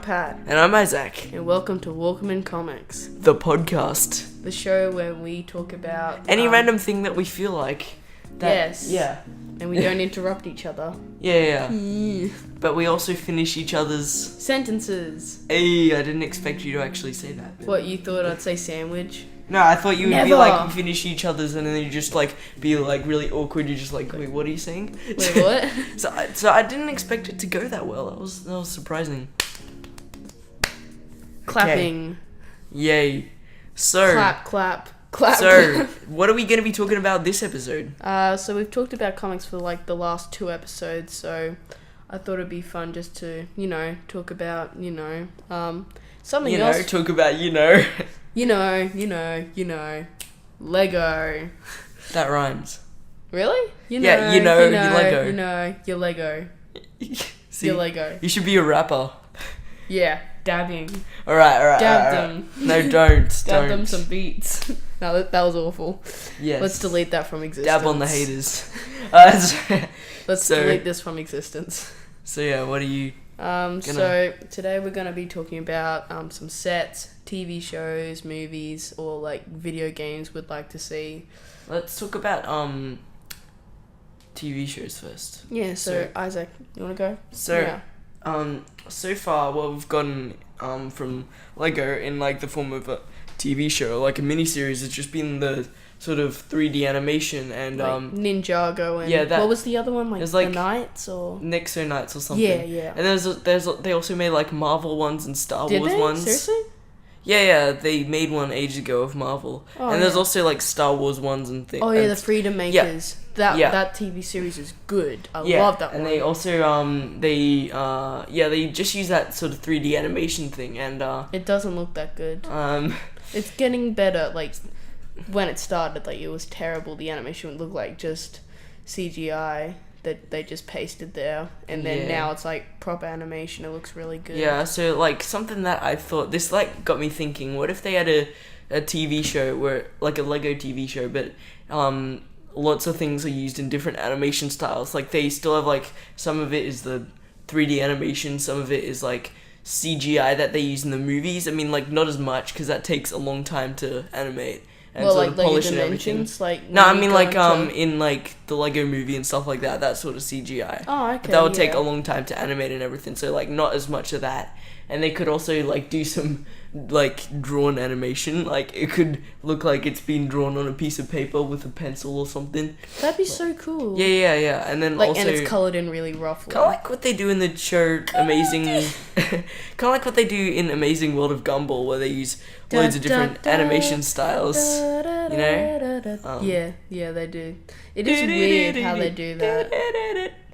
Pat. And I'm Isaac. And welcome to Walkmen Comics, The podcast. the show where we talk about... Any random thing that we feel like. Yes. Yeah. And we don't interrupt each other. Yeah. But we also finish each other's... Sentences. Hey, I didn't expect you to actually say that. What, you thought I'd say sandwich? No, I thought you would Never. be like, you finish each other's and then you just like, be like really awkward. You're just like, wait, what are you saying? Wait, what? So I didn't expect it to go that well. That was surprising. Clapping. Yay. So... Clap. So, what are we going to be talking about this episode? So we've talked about comics for like the last 2 episodes, so I thought it'd be fun just to, talk about, something else. Talk about, Lego. That rhymes. Really? your Lego. Your Lego. See, Your Lego. You should be a rapper. Yeah, dabbing. Alright. Dab them. No, don't. Dab them some beats. No, that was awful. Yes. Let's delete that from existence. Dab on the haters. Let's delete this from existence. So yeah, what are you So today we're going to be talking about some sets, TV shows, movies, or like video games we'd like to see. Let's talk about TV shows first. Yeah, so Isaac, you want to go? So far what we've gotten from Lego in like the form of a TV show, like a miniseries, has just been the sort of 3D animation and like Ninjago and what was the other one, like the Knights or Nexo Knights or something. Yeah. And they also made like Marvel ones and Star Wars ones. Seriously? Yeah, they made one ages ago of Marvel. There's also like Star Wars ones and things. Oh yeah, the Freedom Makers. Yeah. That TV series is good. I love that one. And they also they just use that sort of 3D animation thing and it doesn't look that good. It's getting better. Like when it started, like it was terrible. The animation would look like just CGI that they just pasted there, and then now it's like proper animation. It looks really good. Yeah, so like something that I thought, this like got me thinking, what if they had a TV show where like a Lego TV show, but lots of things are used in different animation styles. Like they still have like, some of it is the 3D animation, some of it is like CGI that they use in the movies. I mean, like not as much because that takes a long time to animate. And well, sort like of polish Lego and everything. Dimensions, like No, I mean like in like the Lego movie and stuff like that. That sort of CGI. Oh, okay. But that would take a long time to animate and everything. So like not as much of that. And they could also like do some like drawn animation. Like it could look like it's been drawn on a piece of paper with a pencil or something. That'd be so cool. Yeah. And then like, also, and it's colored in really roughly. Kind of like what they do in the show Amazing. Kind of like what they do in Amazing World of Gumball, where they use loads of different animation styles. Yeah, they do. It is weird how they do that.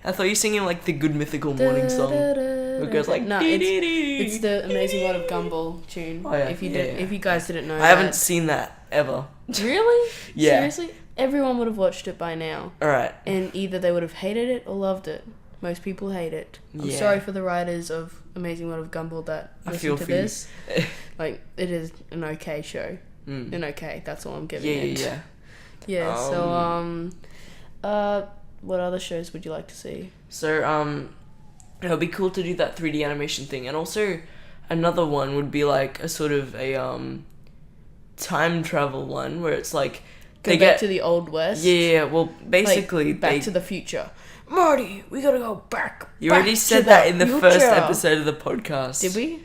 I thought you were singing like the Good Mythical Morning song. It goes like no, it's the Amazing World of Gumball tune. Oh, yeah. If you guys didn't know, I haven't seen that ever. Really? Yeah. Seriously, everyone would have watched it by now. All right. And either they would have hated it or loved it. Most people hate it. I'm sorry for the writers of Amazing World of Gumball that listen to this. Like, it is an okay show. An okay. That's all I'm giving it. Yeah. So what other shows would you like to see? So it would be cool to do that 3D animation thing, and also another one would be like a sort of a time travel one where it's like Go back to the Old West. Yeah. Well, basically, like Back to the Future. Marty, we gotta go back. You already said that in the first episode of the podcast. Did we?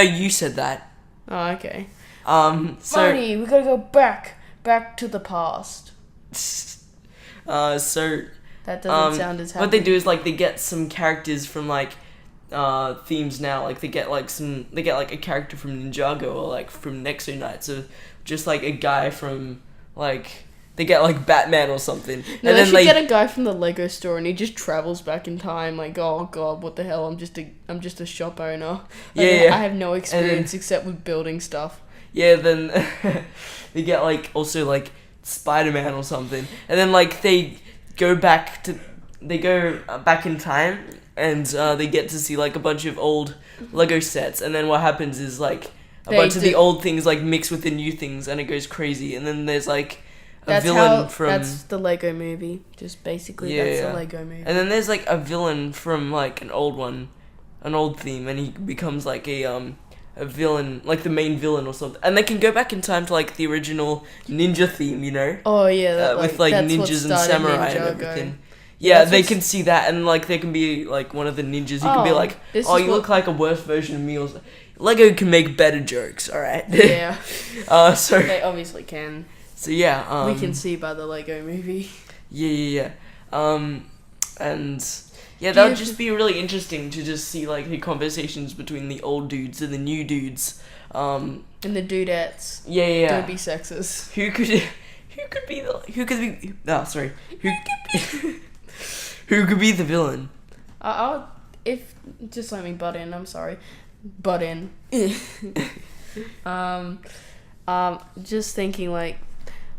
You said that. Oh, okay. Marty, we gotta go back to the past. So that doesn't sound as happy. What they do is like they get some characters from like themes now. Like they get like a character from Ninjago or like from Nexo Knights, or just like a guy from like. They get like Batman or something. No, and they should get a guy from the Lego store and he just travels back in time. Like, oh god, what the hell? I'm just a shop owner. I have no experience except with building stuff. Yeah, then they get like also like Spider-Man or something, and then like they go back in time and they get to see like a bunch of old Lego sets, and then what happens is like a bunch of the old things like mix with the new things, and it goes crazy, and then there's like. That's the Lego movie. Just basically, that's the Lego movie. And then there's like a villain from like an old one, an old theme, and he becomes like a villain, like the main villain or something. And they can go back in time to like the original ninja theme, you know, Oh yeah, with like that's what ninjas and started samurai and Ninjago. everything. Yeah, Yeah, they can see that, and like they can be like one of the ninjas. You can be Oh, like, this oh, is you what- look like a worse version of me. Or Lego can make better jokes, all right. Yeah, So they obviously can. yeah, We can see by the Lego movie. Yeah. And yeah, Do that you- would just be really interesting to just see like the conversations between the old dudes and the new dudes. And the dudettes. Yeah. Don't be sexist. Who could be who could be the villain? I'll if just let me butt in. I'm sorry, butt in. Just thinking like,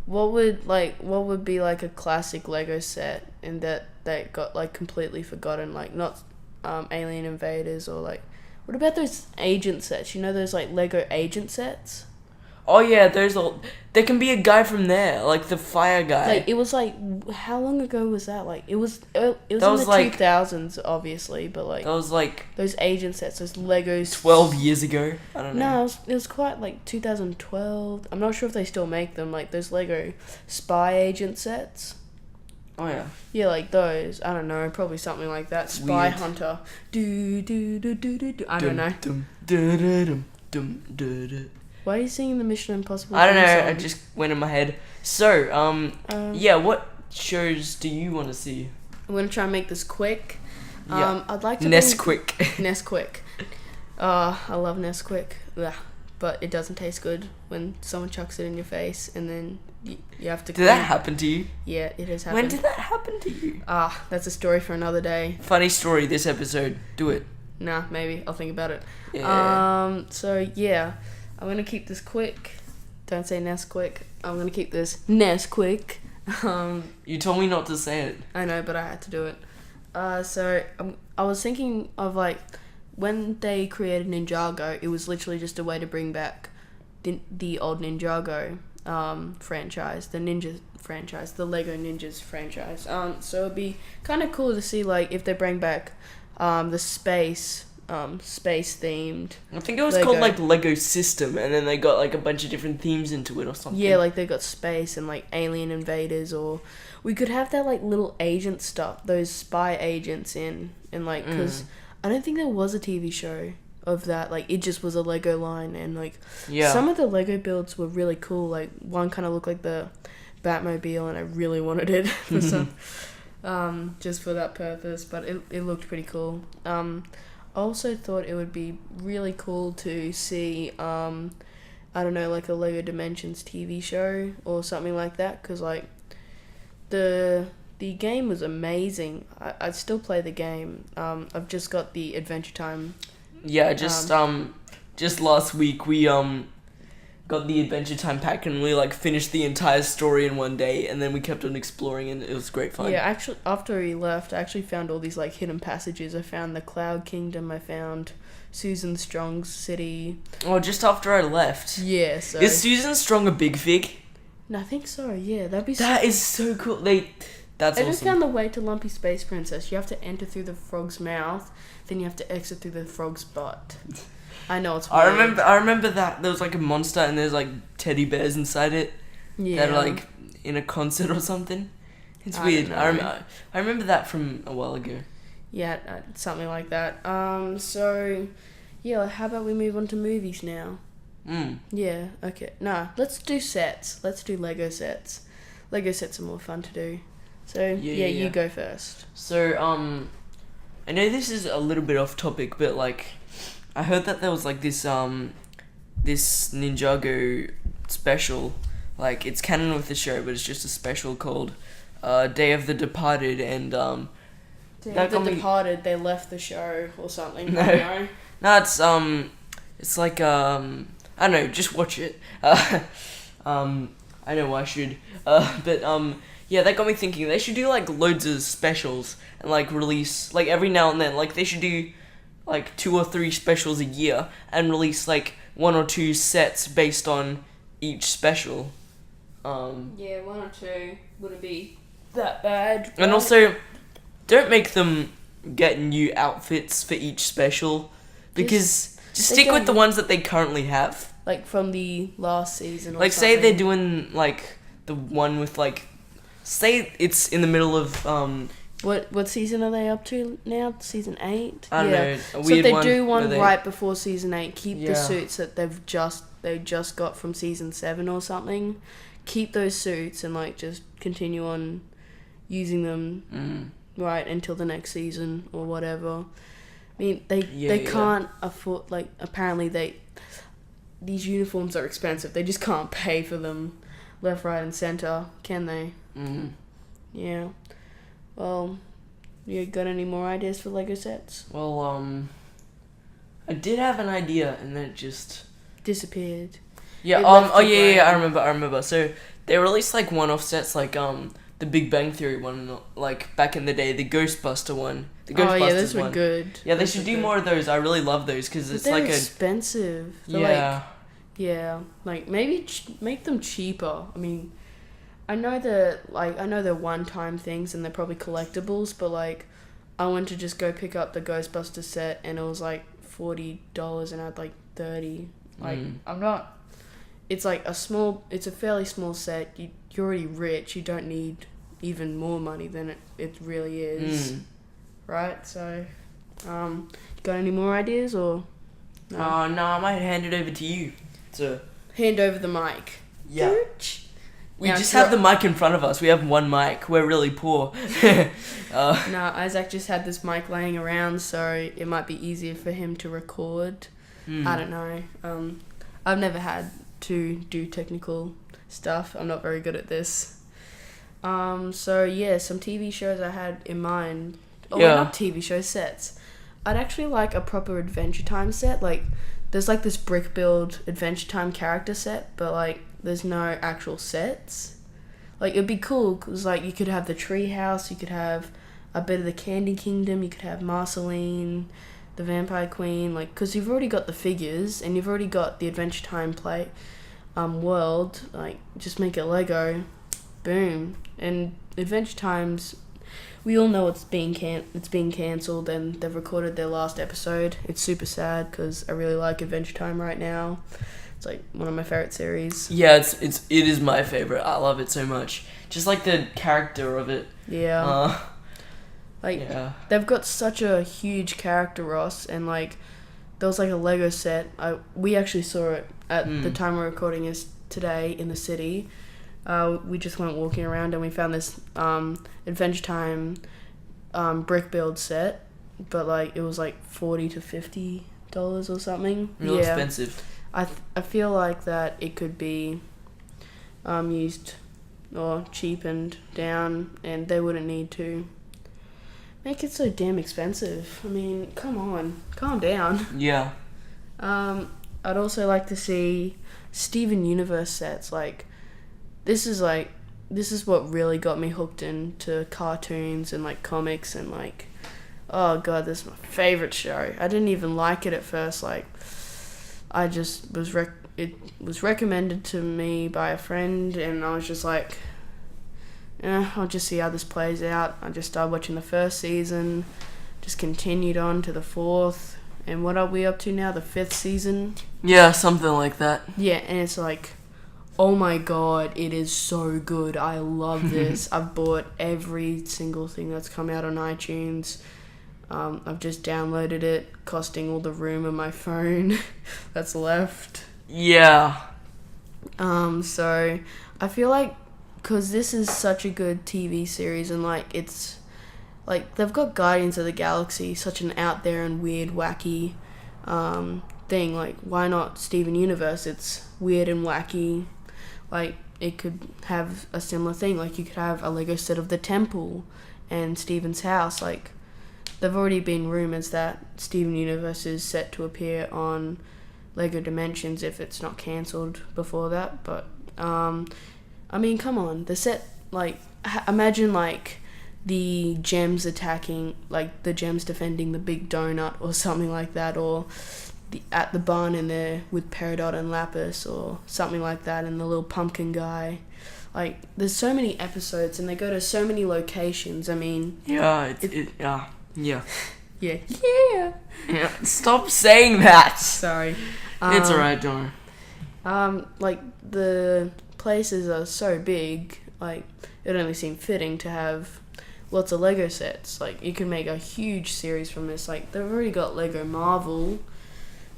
what would be like a classic Lego set and that got like completely forgotten, like not Alien Invaders or like, what about those agent sets? You know those like Lego agent sets? Oh yeah, there can be a guy from there, like the fire guy. Like it was like, how long ago was that? Like it was That in was the like- 2000s, obviously, but like that was like those agent sets, those Legos. 12 years ago. I don't know. No, it was quite like 2012. I'm not sure if they still make them, like those Lego spy agent sets. Oh yeah. Yeah, like those. I don't know, probably something like that. Spy Weird. Hunter. I don't know. Why are you singing the Mission Impossible? I don't know. theme It song? just went in my head. So, yeah. What shows do you want to see? I'm gonna try and make this quick. Yeah. I'd like to Nesquik. Nesquik. I love Nesquik. Ugh. But it doesn't taste good when someone chucks it in your face and then you have to Did that happen to you? Yeah, it has happened. When did that happen to you? That's a story for another day. Funny story this episode. Do it. Nah, maybe. I'll think about it. Yeah. So yeah. I'm gonna keep this quick. Don't say Nesquik. I'm gonna keep this Nesquik. You told me not to say it. I know, but I had to do it. I was thinking of like, when they created Ninjago, it was literally just a way to bring back the old Ninjago franchise, the Ninja franchise, the Lego Ninjas franchise. So it'd be kind of cool to see like if they bring back the space themed. I think it was Lego. called like Lego System, and then they got like a bunch of different themes into it or something. Yeah, like they got space and like alien invaders, or we could have that like little agent stuff, those spy agents and like, because I don't think there was a TV show of that. Like it just was a Lego line, and like some of the Lego builds were really cool. Like one kind of looked like the Batmobile, and I really wanted it for some, just for that purpose. But it looked pretty cool. I also thought it would be really cool to see, I don't know, like a Lego Dimensions TV show or something like that, because like the game was amazing. I'd still play the game. I've just got the Adventure Time. Yeah, just last week we got the Adventure Time pack, and we like finished the entire story in one day, and then we kept on exploring, and it was great fun. Yeah, actually, after he left, I actually found all these like hidden passages. I found the Cloud Kingdom. I found Susan Strong's city. Oh, just after I left. Yeah, so Is Susan Strong a big fig? No, I think so. Yeah, that'd be. That is so cool. That's I just awesome. found the way to Lumpy Space Princess. You have to enter through the frog's mouth, then you have to exit through the frog's butt. I know it's weird. I remember that there was like a monster, and there's like teddy bears inside it. Yeah. That are like in a concert or something. It's I weird. don't know. I remember that from a while ago. Yeah, something like that. So, yeah, how about we move on to movies now? Yeah, okay. Nah, let's do sets. Let's do Lego sets. Lego sets are more fun to do. So, yeah, you go first. So, I know this is a little bit off topic, but like, I heard that there was like this Ninjago special, like it's canon with the show, but it's just a special called Day of the Departed, and The Departed, they left the show or something. No. I don't know. No, it's like I don't know, just watch it. I know I should, but yeah, that got me thinking they should do like loads of specials and like release like every now and then, like they should do like 2 or 3 specials a year and release like 1 or 2 sets based on each special. Yeah, 1 or 2 wouldn't be that bad. And also, don't make them get new outfits for each special, because just they stick with don't- the ones that they currently have. Like from the last season or Like, something. say they're doing, like, the one with, like... Say it's in the middle of, What season are they up to now? Season 8? I don't know, a So if weird they one do where one they- right before season 8, keep the Yeah. suits that they just got from season 7 or something. Keep those suits and like just continue on using them right until the next season or whatever. I mean, they can't afford, like, apparently these uniforms are expensive. They just can't pay for them left, right, and center, can they? Mm-hmm. Yeah. Well, you got any more ideas for Lego sets? Well, I did have an idea, and then it just... Disappeared. Yeah, It left oh the yeah, brain. I remember. So, they released, like, one-off sets, like, the Big Bang Theory one, like, back in the day, the Ghostbuster one. The Ghostbusters Oh yeah, those were one. good. Yeah, they Those should were do good. more of those. I really love those, because But it's they're like expensive. They're Yeah. yeah, like maybe make them cheaper. I mean, I know they're one-time things and they're probably collectibles, but like, I went to just go pick up the Ghostbuster set and it was like $40 and I had like 30. Like, I'm not. It's like it's a fairly small set. You're already rich. You don't need even more money than it really is, right? So, got any more ideas or? No, I might hand it over to you. So Hand over the mic. yeah, Dooch. we Now, just so- have the mic in front of us. We have one mic. We're really poor. No, Isaac just had this mic laying around, so it might be easier for him to record. I don't know. I've never had to do technical stuff. I'm not very good at this. So yeah, some TV shows I had in mind. Oh, Yeah. not TV show sets. I'd actually like a proper Adventure Time set. Like, there's like this brick build Adventure Time character set, but like, there's no actual sets. Like, it'd be cool because like you could have the tree house, you could have a bit of the Candy Kingdom, you could have Marceline, the Vampire Queen, like, because you've already got the figures and you've already got the Adventure Time world. Like, just make it Lego, boom. And Adventure Time's, we all know it's being cancelled and they've recorded their last episode. It's super sad because I really like Adventure Time right now. It's like one of my favorite series. Yeah, it is my favorite. I love it so much. Just like the character of it. Yeah. Like, Yeah. they've got such a huge character, Ross, and like, there was like a Lego set. We actually saw it at the time we're recording is today in the city. We just went walking around and we found this Adventure Time brick build set, but like it was like $40 to $50 or something. Real expensive. I feel like that it could be used or cheapened down, and they wouldn't need to make it so damn expensive. I mean, come on, calm down. Yeah. I'd also like to see Steven Universe sets. Like, this is what really got me hooked into cartoons and like comics and like, oh god, this is my favorite show. I didn't even like it at first. Like, I just it was recommended to me by a friend, and I was just like, I'll just see how this plays out. I just started watching the first season, just continued on to the 4th, and what are we up to now? The 5th season? Yeah, something like that. Yeah, and it's like, oh my god, it is so good. I love this. I've bought every single thing that's come out on iTunes. I've just downloaded it, costing all the room on my phone that's left. Yeah. So I feel like, because this is such a good TV series, and like, it's like they've got Guardians of the Galaxy, such an out there and weird, wacky thing. Like, why not Steven Universe? It's weird and wacky. Like, it could have a similar thing. Like, you could have a Lego set of the temple and Steven's house. Like, there've already been rumors that Steven Universe is set to appear on Lego Dimensions if it's not cancelled before that. But I mean, come on, the set, like, imagine like the gems attacking, like the gems defending the big donut or something like that, or at the barn in there with Peridot and Lapis or something like that, and the little pumpkin guy. Like, there's so many episodes and they go to so many locations. I mean, Yeah, Yeah. Yeah. Yeah. Stop saying that. Sorry. It's alright, don't worry. Like the places are so big, like it only seemed fitting to have lots of Lego sets. Like you can make a huge series from this. Like they've already got Lego Marvel.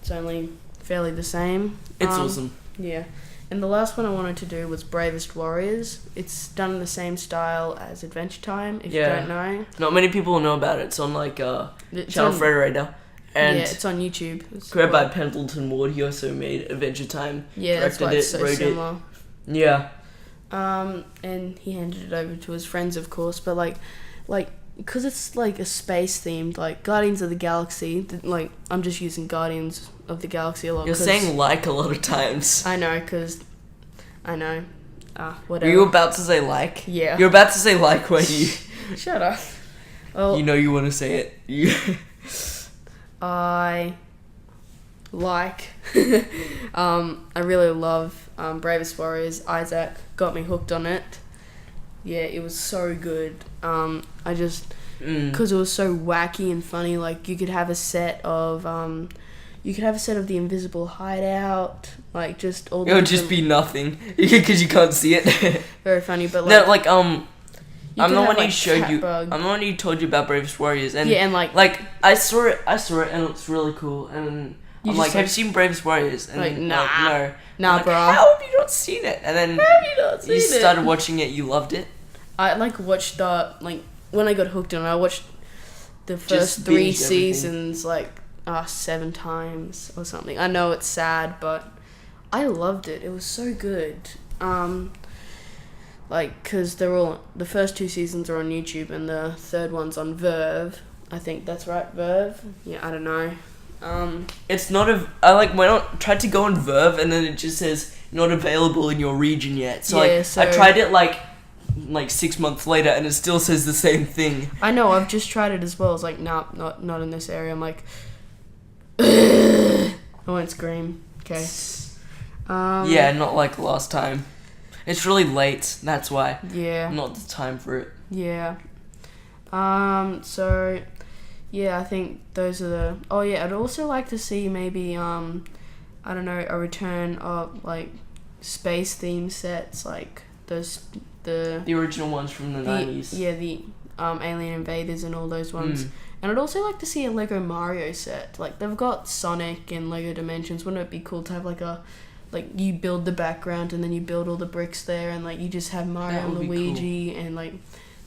It's only fairly the same. It's awesome. Yeah. And the last one I wanted to do was Bravest Warriors. It's done in the same style as Adventure Time, if you don't know. Not many people know about it. It's on like Channel Frederator. And yeah, it's on YouTube. Created by Pendleton Ward. He also made Adventure Time. Yeah, that's why it's so similar. Yeah. And he handed it over to his friends, of course. But like, because it's like a space themed, like Guardians of the Galaxy. Like I'm just using Guardians of the Galaxy a lot. You're saying like a lot of times. I know, because I know. Whatever. Were you about to say like? Yeah. You're about to say like when you... Shut up. Well, you know you want to say it. I like... I really love Bravest Warriors. Isaac got me hooked on it. Yeah, it was so good. I just... Because it was so wacky and funny. Like, you could have a set of... the Invisible Hideout, like just all. It would just be nothing because you can't see it. Very funny, but like no, like I'm the one who showed you. Catbug. I'm the one who told you about Bravest Warriors, and yeah, and like I saw it, and it's really cool. And I'm like, have you seen Bravest Warriors? And like, nah, no, nah, like, bro. How have you not seen it? And then you started watching it. You loved it. I like watched like when I got hooked on it. I watched the first Just 3 binged seasons like 7 times or something. I know it's sad, but I loved it. It was so good. Like, because the first 2 seasons are on YouTube and the third one's on Verve. I think that's right, Verve. Yeah, I don't know. It's not I tried to go on Verve and then it just says not available in your region yet. So yeah, I tried it like 6 months later and it still says the same thing. I know. I've just tried it as well. It's like, nah, not in this area. I'm like, I won't scream. Okay. Yeah, not like last time. It's really late. That's why. Yeah. Not the time for it. Yeah. So, yeah, I think those are the... Oh, yeah, I'd also like to see maybe, I don't know, a return of, like, space-themed sets, like the original ones from the 90s. Yeah, the Alien Invaders and all those ones. And I'd also like to see a Lego Mario set. Like, they've got Sonic and Lego Dimensions. Wouldn't it be cool to have, like, you build the background and then you build all the bricks there and, like, you just have Mario and Luigi and, like,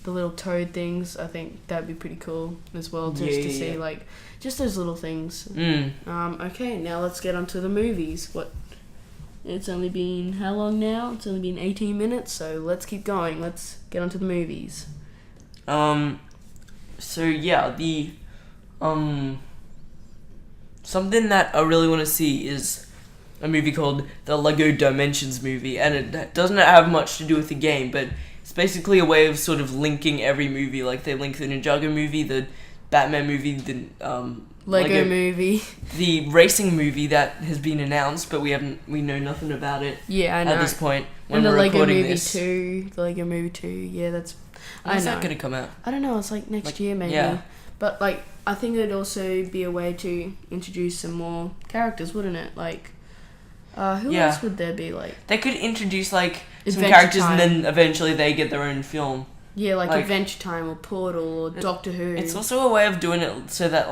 the little toad things. I think that'd be pretty cool as well, just to see, like, just those little things. Okay, now let's get on to the movies. It's only been how long now? It's only been 18 minutes, so let's keep going. Let's get on to the movies. So yeah, the something that I really want to see is a movie called the Lego Dimensions movie, and it doesn't have much to do with the game, but it's basically a way of sort of linking every movie. Like they link the Ninjago movie, the Batman movie, the Lego movie, the racing movie that has been announced, but we know nothing about it. Yeah, I know. At this point, when and the we're Lego recording movie this. the Lego movie 2. Yeah, that's. When's that gonna come out? I don't know. It's like next year maybe. Yeah. But like, I think it'd also be a way to introduce some more characters, wouldn't it? Like, who else would there be? Like, they could introduce like some Adventure characters, Time. and then eventually they get their own film. Yeah, like Adventure Time or Portal or Doctor Who. It's also a way of doing it so that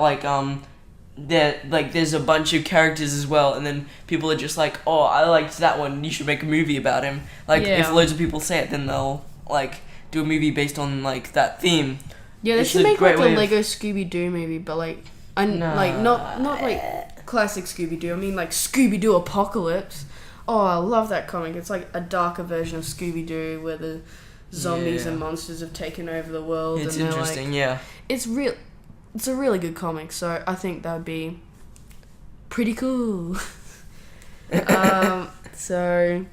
there's a bunch of characters as well, and then people are just like, oh, I liked that one, you should make a movie about him. Like, if loads of people say it, then they'll like do a movie based on like that theme. Yeah, they should make like a Lego Scooby-Doo movie, but like, not like classic Scooby-Doo. I mean like Scooby-Doo Apocalypse. Oh, I love that comic. It's like a darker version of Scooby-Doo where the zombies and monsters have taken over the world. It's and interesting, like, It's a really good comic, so I think that would be pretty cool. So,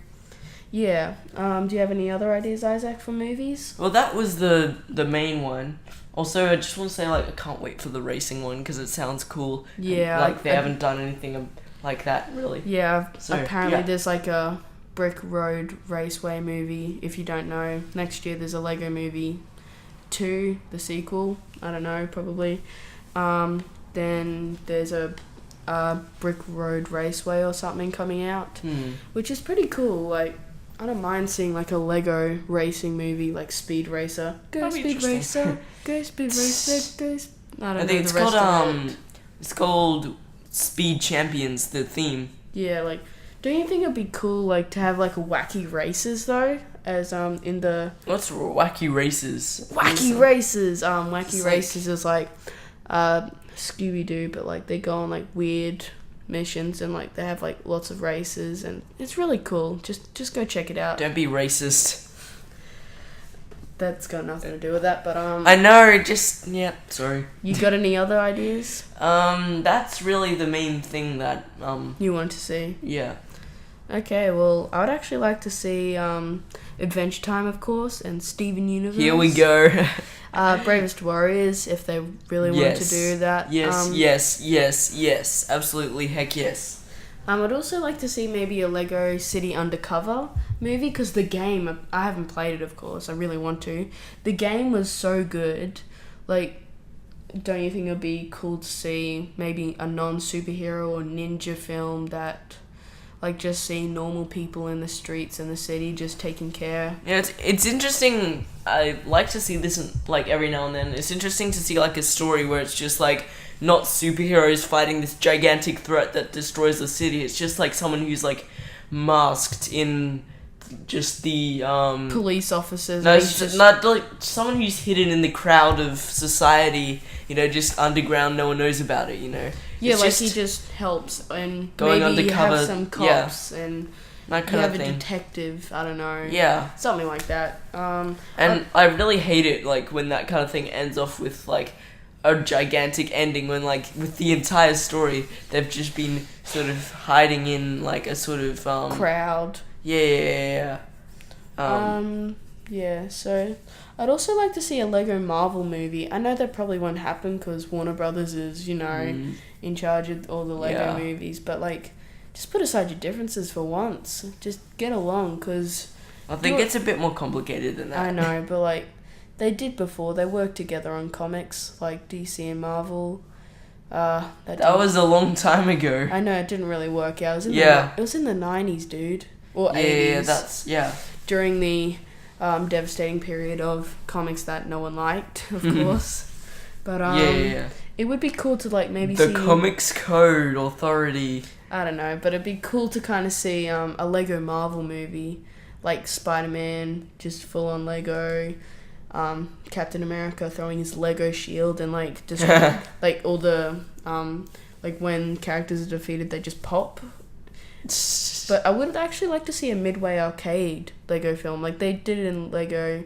yeah. Do you have any other ideas, Isaac, for movies? Well, that was the main one. Also, I just want to say, like, I can't wait for the racing one because it sounds cool. Yeah. And, like, they haven't done anything like that, really. Yeah, so, apparently there's, like, a Brick Road Raceway movie, if you don't know. Next year there's a Lego movie 2, the sequel. I don't know, probably. Then there's a Brick Road Raceway or something coming out, which is pretty cool. Like, I don't mind seeing like a Lego racing movie, like Speed Racer. Go Speed Racer, go Speed Racer, go. I think it's called Speed Champions, the theme. Yeah, like, don't you think it'd be cool, like, to have like wacky races though, as in the. What's wacky races? Wacky races is like, Scooby Doo, but like they go on like weird missions and like they have like lots of races and it's really cool. Just go check it out. Don't be racist. That's got nothing to do with that, but I know, sorry. You got any other ideas? That's really the main thing that you want to see. Yeah. Okay, well, I would actually like to see Adventure Time, of course, and Steven Universe. Here we go. Bravest Warriors, if they really want to do that. Yes. Absolutely, heck yes. I'd also like to see maybe a Lego City Undercover movie, because the game, I haven't played it, of course, I really want to. The game was so good. Like, don't you think it would be cool to see maybe a non-superhero or ninja film that, like, just see normal people in the streets in the city just taking care? Yeah, it's interesting. I like to see this, like, every now and then. It's interesting to see, like, a story where it's just, like, not superheroes fighting this gigantic threat that destroys the city. It's just, like, someone who's, like, masked in just the, police officers. No, it's just not, like, someone who's hidden in the crowd of society, you know, just underground, no one knows about it, you know? Yeah, it's like, just he just helps, and going maybe undercover, you have some cops, and that you kind have of a thing. detective, I don't know. Yeah. Something like that. And I really hate it, like, when that kind of thing ends off with, like, a gigantic ending, when, like, with the entire story, they've just been sort of hiding in, like, a sort of, crowd. Yeah. Yeah, so I'd also like to see a Lego Marvel movie. I know that probably won't happen because Warner Brothers is, you know, in charge of all the Lego movies, but, like, just put aside your differences for once. Just get along, because I think it's a bit more complicated than that. I know, but, like, they did before. They worked together on comics, like DC and Marvel. That was a long time ago. I know, it didn't really work out. It was in the 90s, dude. Or 80s. During the devastating period of comics that no one liked, of course. But it would be cool to, like, maybe see... The Comics Code Authority. I don't know, but it'd be cool to kind of see a Lego Marvel movie, like Spider-Man, just full-on Lego, Captain America throwing his Lego shield and, like, just, like, all the, like, when characters are defeated, they just pop. But I would actually like to see a Midway Arcade Lego film. Like, they did it in Lego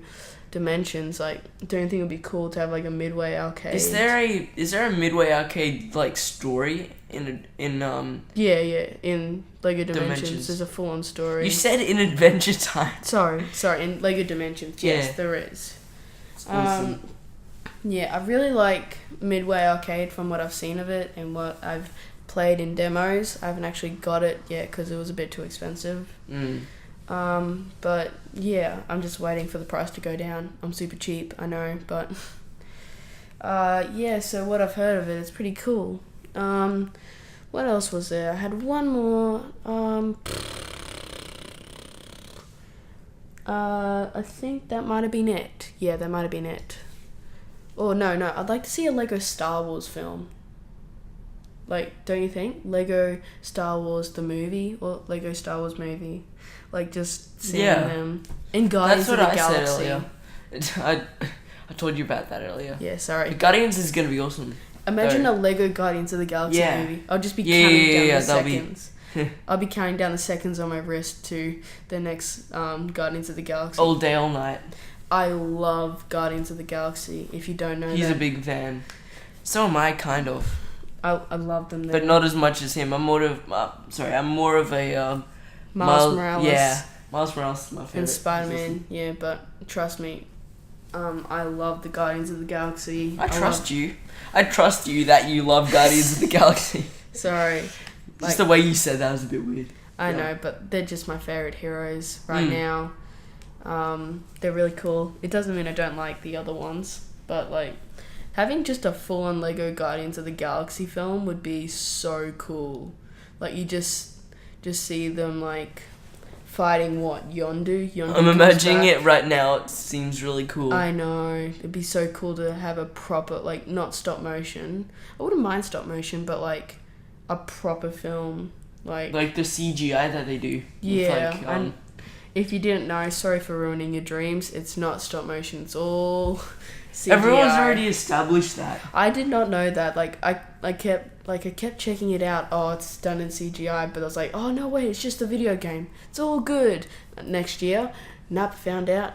Dimensions. Like, don't you think it would be cool to have, like, a Midway Arcade? Is there a Midway Arcade, like, story in in Lego Dimensions there's a full-on story. You said in Adventure Time. Sorry, in Lego Dimensions. Yes, there is. Awesome. Yeah, I really like Midway Arcade from what I've seen of it and what I've played in demos. I haven't actually got it yet because it was a bit too expensive. But yeah, I'm just waiting for the price to go down. I'm super cheap, I know, but yeah, so what I've heard of it, it's pretty cool. What else was there? I had one more. I think that might have been it. Yeah, that might have been it. Oh, no, I'd like to see a Lego Star Wars film. Like, don't you think? Lego Star Wars the movie, or Lego Star Wars movie. Like, just seeing them in Guardians of the Galaxy. That's what I said earlier. I told you about that earlier. Yeah, sorry. Guardians is gonna be awesome. Imagine a Lego Guardians of the Galaxy movie. I'll just be counting down the seconds. I'll be counting down the seconds on my wrist to the next Guardians of the Galaxy. All day, all night. I love Guardians of the Galaxy, if you don't know He's a big fan. So am I, kind of. I love them. But not as much as him. I'm more of a Miles Morales. Yeah, Miles Morales is my favorite. And Spider-Man. Yeah, but trust me, I love the Guardians of the Galaxy. I trust you that you love Guardians of the Galaxy. Sorry. Just the way you said that was a bit weird. I know, but they're just my favorite heroes right now. They're really cool. It doesn't mean I don't like the other ones, but like having just a full-on Lego Guardians of the Galaxy film would be so cool. Like you just see them like fighting what Yondu. I'm imagining it right now. It seems really cool. I know. It'd be so cool to have a proper, like, not stop motion. I wouldn't mind stop motion, but like a proper film, like the CGI that they do. Yeah. With, And if you didn't know, sorry for ruining your dreams. It's not stop motion. It's all CGI. Everyone's already established that. I did not know that. Like I kept checking it out. Oh, it's done in CGI, but I was like, oh no, wait, it's just a video game. It's all good. Next year, Nap found out.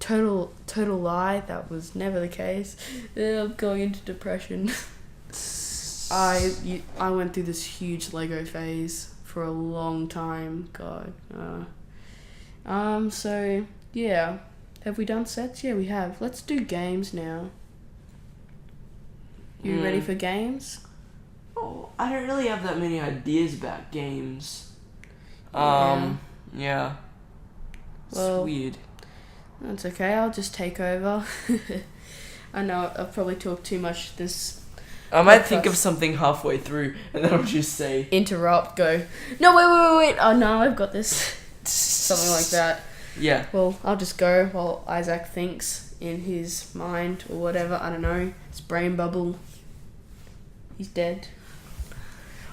Total lie. That was never the case. I'm going into depression. I went through this huge Lego phase for a long time. God. So yeah. Have we done sets? Yeah, we have. Let's do games now. You ready for games? Oh, I don't really have that many ideas about games. Yeah. Yeah. It's Well, weird. That's okay. I'll just take over. I know I've probably talked too much this. I might think of something halfway through, and then I'll just say... Interrupt, go, no, wait. Oh, no, I've got this. Something like that. Yeah. Well, I'll just go while Isaac thinks in his mind or whatever. I don't know. His brain bubble. He's dead.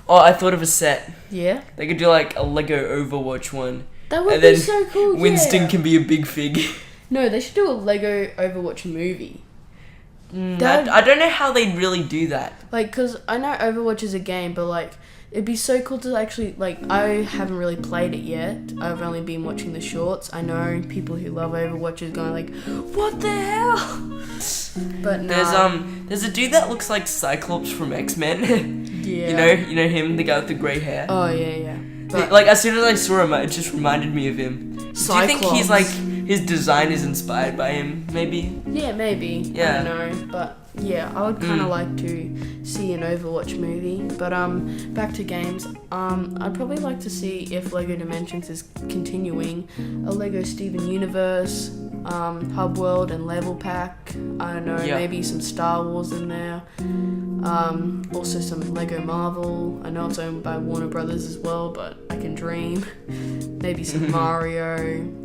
Oh, I thought of a set. Yeah? They could do like a Lego Overwatch one. That would And be then so cool, Winston yeah. can be a big fig. No, they should do a Lego Overwatch movie. I don't know how they'd really do that. Like, because I know Overwatch is a game, but like, it'd be so cool to actually, like, I haven't really played it yet. I've only been watching the shorts. I know people who love Overwatch is going like, what the hell? But no. There's a dude that looks like Cyclops from X-Men. Yeah. You know him, the guy with the grey hair. Oh, yeah. But Like, as soon as I saw him, it just reminded me of him. Cyclops. Do you think he's like, his design is inspired by him, maybe? Yeah, maybe. Yeah. I don't know. But yeah, I would kind of like to see an Overwatch movie. But back to games. I'd probably like to see if Lego Dimensions is continuing a Lego Steven Universe, Hub World and Level Pack. I don't know, maybe some Star Wars in there. Also some Lego Marvel. I know it's owned by Warner Brothers as well, but I can dream. Maybe some Mario,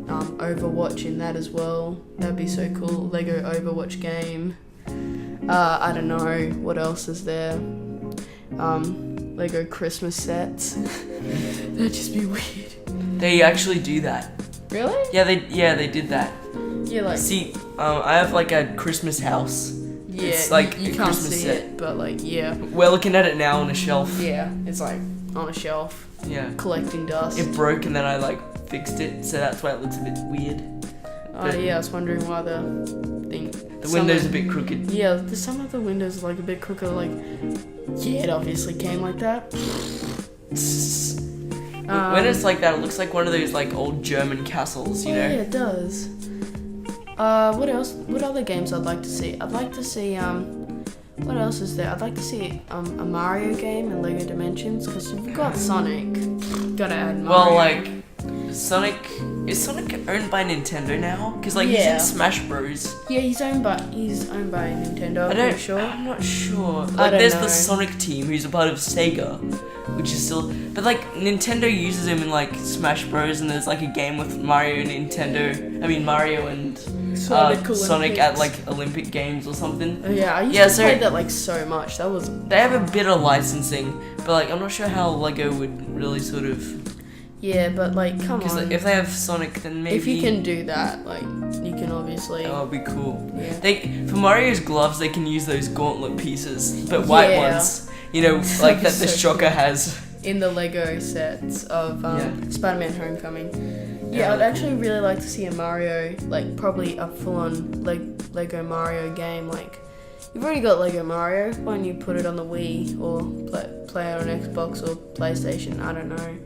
Overwatch in that as well. That'd be so cool. Lego Overwatch game. I don't know what else is there. Lego Christmas sets. That'd just be weird. They actually do that. Really? Yeah, they did that. Yeah, like. See, I have like a Christmas house. Yeah, it's like you a can't Christmas see set. it, but like, yeah. We're looking at it now on a shelf. Yeah, it's like on a shelf, Yeah. collecting dust. It broke and then I like fixed it, so that's why it looks a bit weird. Oh yeah, I was wondering why the thing. The window's a bit crooked. Yeah, some of the windows are like a bit crooked. Like, yeah, it obviously came like that. When it's like that, it looks like one of those like old German castles, you know? Yeah, it does. What else? What other games I'd like to see? I'd like to see what else is there? I'd like to see a Mario game in Lego Dimensions, because you've got Sonic. Gotta add Mario. Well, like Sonic is Sonic owned by Nintendo now? Because like he's in Smash Bros. Yeah, he's owned by Nintendo. I'm not sure. Like I don't there's know. the Sonic team who's a part of Sega, which is still. But like Nintendo uses him in like Smash Bros. And there's like a game with Mario and Sonic at like Olympic Games or something. Oh, yeah, I used to play that like so much. That was. They have a bit of licensing, but like I'm not sure how Lego would really sort of. Yeah, but like, come Because on. like, if they have Sonic, then maybe. If you can do that, like, you can obviously. Oh, it'd be cool. Yeah. For Mario's gloves, they can use those gauntlet pieces, but white ones. You know, like that the So Shocker has. In the Lego sets of Spider-Man Homecoming. Yeah, I'd they're actually really like to see a Mario, like probably a full-on Lego Mario game. Like, you've already got Lego Mario. Why don't you put it on the Wii or play it on Xbox or PlayStation? I don't know.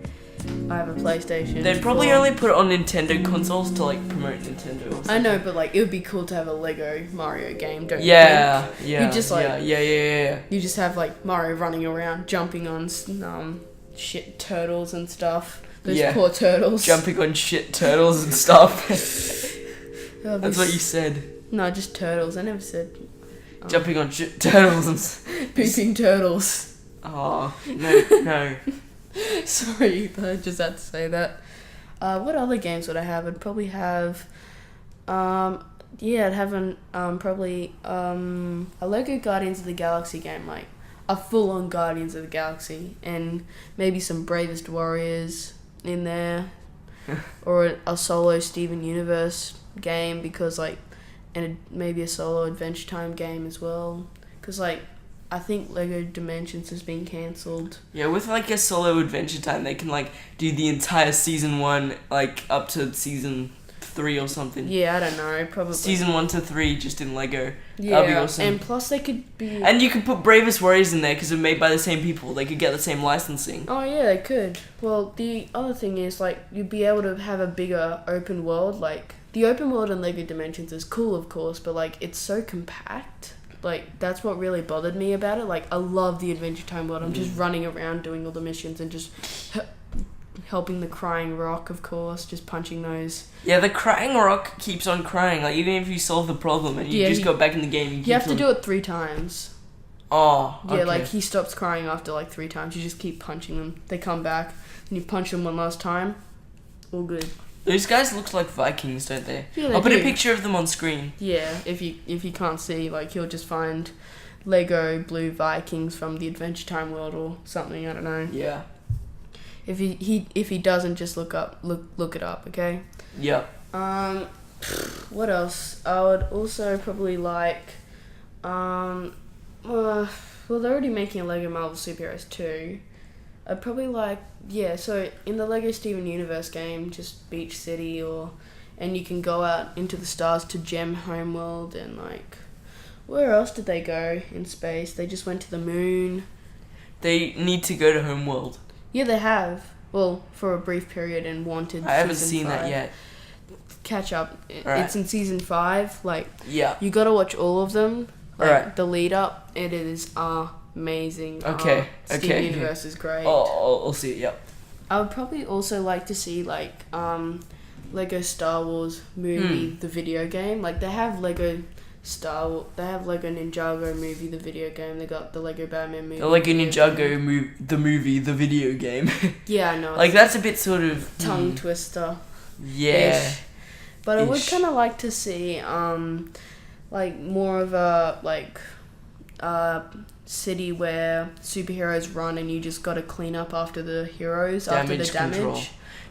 I have a PlayStation. They'd probably only put it on Nintendo consoles to like promote Nintendo or something. I know, but like it would be cool to have a Lego Mario game, don't you Yeah. You just like yeah. You just have like Mario running around, jumping on shit turtles and stuff. Those poor turtles. Jumping on shit turtles and stuff. That's what you said. No, just turtles. I never said... Jumping on turtles and... Pooping turtles. Oh, no. Sorry, but I just had to say that. What other games would I have? I'd probably have... I'd have probably a Lego Guardians of the Galaxy game, like a full-on Guardians of the Galaxy, and maybe some Bravest Warriors in there, or a solo Steven Universe game, because and maybe a solo Adventure Time game as well, because I think Lego Dimensions has been cancelled. Yeah, with a solo Adventure Time, they can do the entire season 1 up to season 3 or something. Yeah, I don't know, probably season 1 to 3 just in Lego. Yeah, that'd be awesome. And plus they could be... And you could put Bravest Warriors in there because they're made by the same people. They could get the same licensing. Oh yeah, they could. Well, the other thing is you'd be able to have a bigger open world. The open world in Lego Dimensions is cool, of course, but it's so compact. That's what really bothered me about it. I love the Adventure Time world. I'm just running around doing all the missions and just helping the crying rock, of course, just punching those. Yeah, the crying rock keeps on crying. Even if you solve the problem and you just go back in the game, you have to do it 3 times. Oh, okay. Yeah, he stops crying after 3 times. You just keep punching them. They come back, and you punch them one last time. All good. Those guys look like Vikings, don't they? Yeah, they I'll put do. a picture of them on screen. Yeah, if you can't see, you'll just find Lego Blue Vikings from the Adventure Time world or something. I don't know. Yeah. If he doesn't, just look it up, okay? Yeah. What else? I would also probably well, they're already making a Lego Marvel Superheroes 2. I'd probably so in the Lego Steven Universe game, just Beach City, and you can go out into the stars to Gem Homeworld, and where else did they go in space? They just went to the moon. They need to go to Homeworld. Yeah, they have. Well, for a brief period in Wanted. I haven't seen that yet. Catch up. Right. It's in season 5. Yeah. You gotta watch all of them. Alright. The lead up, it is amazing. Okay. Steven Universe is great. Oh, I'll see it. Yep. I would probably also like to see Lego Star Wars movie, the video game. They have Lego they have Lego Ninjago movie, the video game. They got the Lego Batman movie. The Lego Ninjago the movie, the video game. Yeah, I know. That's a bit sort of tongue twister. Yeah. But I would kind of like to see more of a city where superheroes run and you just got to clean up after the heroes after the damage. Control.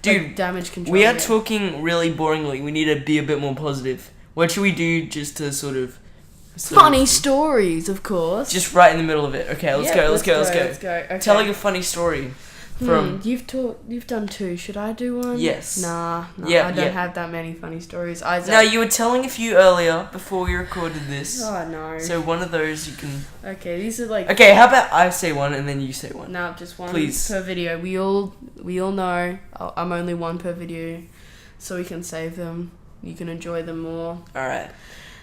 Dude, damage control. We are talking really boringly. We need to be a bit more positive. What should we do just to sort of funny stories, of course. Just right in the middle of it. Okay, let's go. Let's go. Okay. Tell a funny story. You've done 2. Should I do one? Yes. Nah. Yeah, I don't have that many funny stories. No, you were telling a few earlier before we recorded this. Oh no. So one of those you can. Okay, these are Okay, how about I say one and then you say one? No, just one. Please. Per video. We all know I'm only one per video, so we can save them. You can enjoy them more. All right.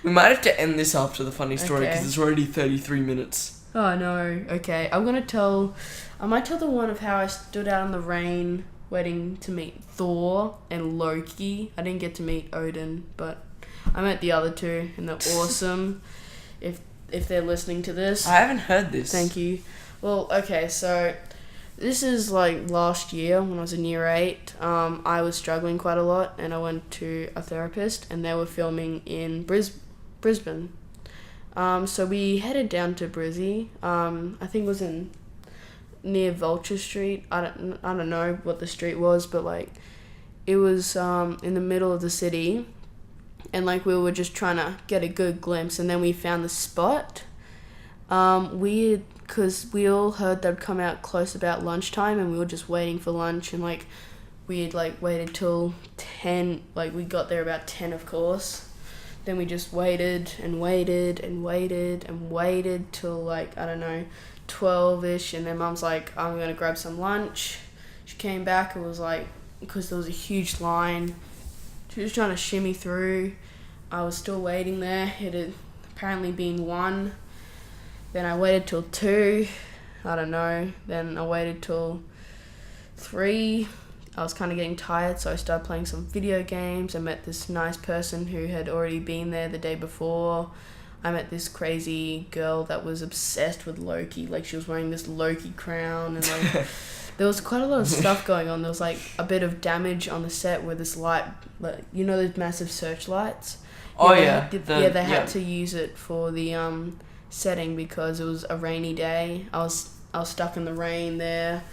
We might have to end this after the funny story because Okay. it's already 33 minutes. Oh no. Okay, I might tell the one of how I stood out in the rain waiting to meet Thor and Loki. I didn't get to meet Odin, but I met the other 2 and they're awesome. If they're listening to this. I haven't heard this. Thank you. Well, okay, so this is last year when I was in year 8. I was struggling quite a lot and I went to a therapist and they were filming in Brisbane. So we headed down to Brizzy. I think it was near Vulture Street. I don't know what the street was, but it was in the middle of the city, and we were just trying to get a good glimpse, and then we found the spot. Weird, because we all heard they'd come out close about lunchtime, and we were just waiting for lunch, and we had waited till 10. We got there about 10, of course. Then we just waited and waited and waited and waited till I don't know, 12ish, and then Mum's I'm gonna grab some lunch. She came back and was because there was a huge line, she was trying to shimmy through. I was still waiting there. It had apparently been 1. Then I waited till 2. I don't know. Then I waited till 3. I was kind of getting tired, so I started playing some video games. I met this nice person who had already been there the day before. I met this crazy girl that was obsessed with Loki. Like, she was wearing this Loki crown, and like there was quite a lot of stuff going on. There was like a bit of damage on the set where this light, like, you know, those massive searchlights. They had to use it for the setting because it was a rainy day. I was stuck in the rain there.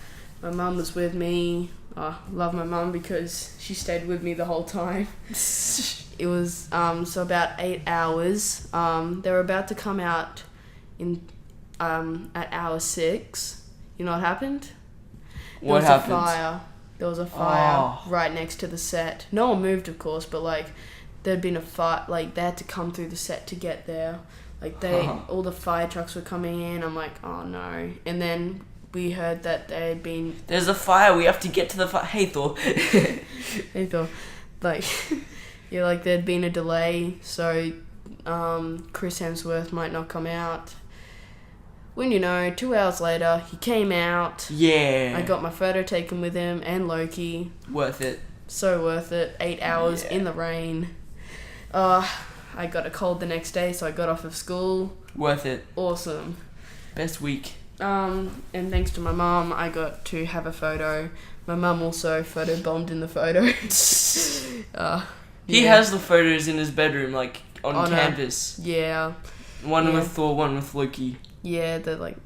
My mum was with me. I love my mum because she stayed with me the whole time. It was so about 8 hours. They were about to come out in at hour 6. You know what happened? What happened? There was a fire right next to the set. No one moved, of course, but like there'd been a fire. Like, they had to come through the set to get there. Like, all the fire trucks were coming in. I'm like, oh no. And then we heard that they had been... There's a fire, we have to get to the fire. Hey, Thor. Hey, Thor. Like, yeah, like there'd been a delay, so Chris Hemsworth might not come out. When, you know, 2 hours later, he came out. Yeah. I got my photo taken with him and Loki. Worth it. So worth it. 8 hours in the rain. I got a cold the next day, so I got off of school. Worth it. Awesome. Best week. And thanks to my mum, I got to have a photo. My mum also photobombed in the photo. He has the photos in his bedroom, like, on canvas. Yeah. One with Thor, one with Loki. Yeah, they're like...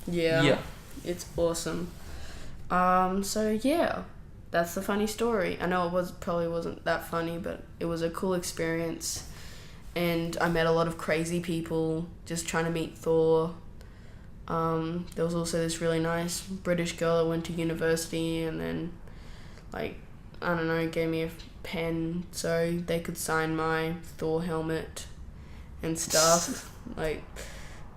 Yeah. It's awesome. So, yeah. That's the funny story. I know it probably wasn't that funny, but it was a cool experience. And I met a lot of crazy people just trying to meet Thor. There was also this really nice British girl that went to university and then, like, I don't know, gave me a pen so they could sign my Thor helmet and stuff. Like,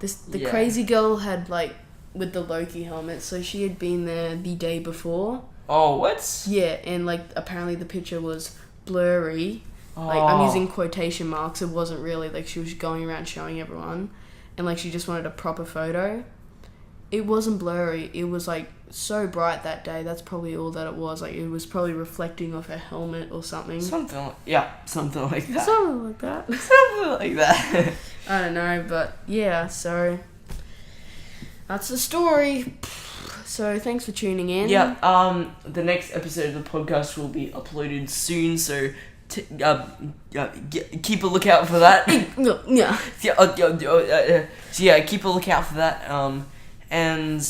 the crazy girl had, like, with the Loki helmet, so she had been there the day before. Oh, what? Yeah, and, like, apparently the picture was blurry. Like, I'm using quotation marks. It wasn't really, like, she was going around showing everyone. And, like, she just wanted a proper photo. It wasn't blurry. It was, like, so bright that day. That's probably all that it was. Like, it was probably reflecting off her helmet or something. Something like that. Something like that. Something like that. I don't know, but, yeah, so... That's the story. So, thanks for tuning in. Yeah, the next episode of the podcast will be uploaded soon, so... keep a lookout for that. Keep a lookout for that. And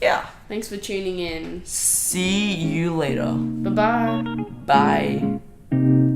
yeah. Thanks for tuning in. See you later. Bye-bye. Bye.